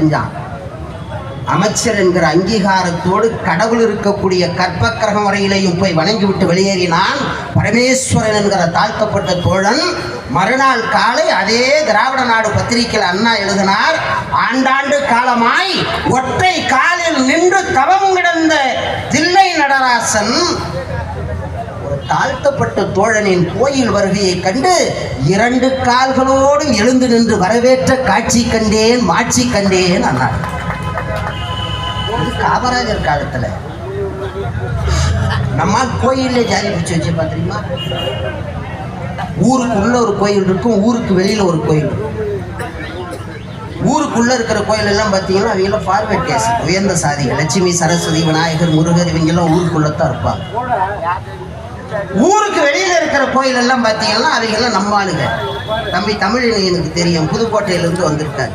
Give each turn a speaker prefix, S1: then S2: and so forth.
S1: செஞ்சான். அமைச்சர் என்கிற அங்கீகாரத்தோடு கடவுள் இருக்கக்கூடிய கற்பக்கிரகம் வரையிலையும் போய் வணங்கிவிட்டு வெளியேறினான். பரமேஸ்வரன் என்கிற தாழ்த்தப்பட்ட தோழன் மறுநாள் காலை அதே திராவிட நாடு பத்திரிகையில் அண்ணா எழுதினார், ஆண்டாண்டு காலமாய் ஒற்றை காலில் நின்று தவம் கிடந்த தில்லை நடராசன் ஒரு தாழ்த்தப்பட்ட தோழனின் கோயில் வருகையை கண்டு 2 கால்களோடும் எழுந்து நின்று வரவேற்ற காட்சி கண்டேன், மாட்சி கண்டேன் அண்ணார். காமராஜர் காலத்துல நம்ம கோயிலே ஜாதி பிடிச்சி வச்சு பாத்தீங்களா? ஊருக்குள்ள ஒரு கோயில் இருக்கும், ஊருக்கு வெளியில ஒரு கோயில் இருக்கும். ஊருக்குள்ள இருக்கிற கோயில் எல்லாம் பாத்தீங்கன்னா அவங்க ஃபார்வர்ட் கேஸ், உயர்ந்த சாதிகள், லட்சுமி, சரஸ்வதி, விநாயகர், முருகர், இவங்க எல்லாம் ஊருக்குள்ளதான் இருப்பாங்க. ஊருக்கு வெளியில இருக்கிற கோயில் எல்லாம் பாத்தீங்கன்னா அவங்க எல்லாம் நம்பாளுங்க. தம்பி தமிழ் எனக்கு தெரியும், புதுக்கோட்டையில இருந்து வந்திருக்காரு.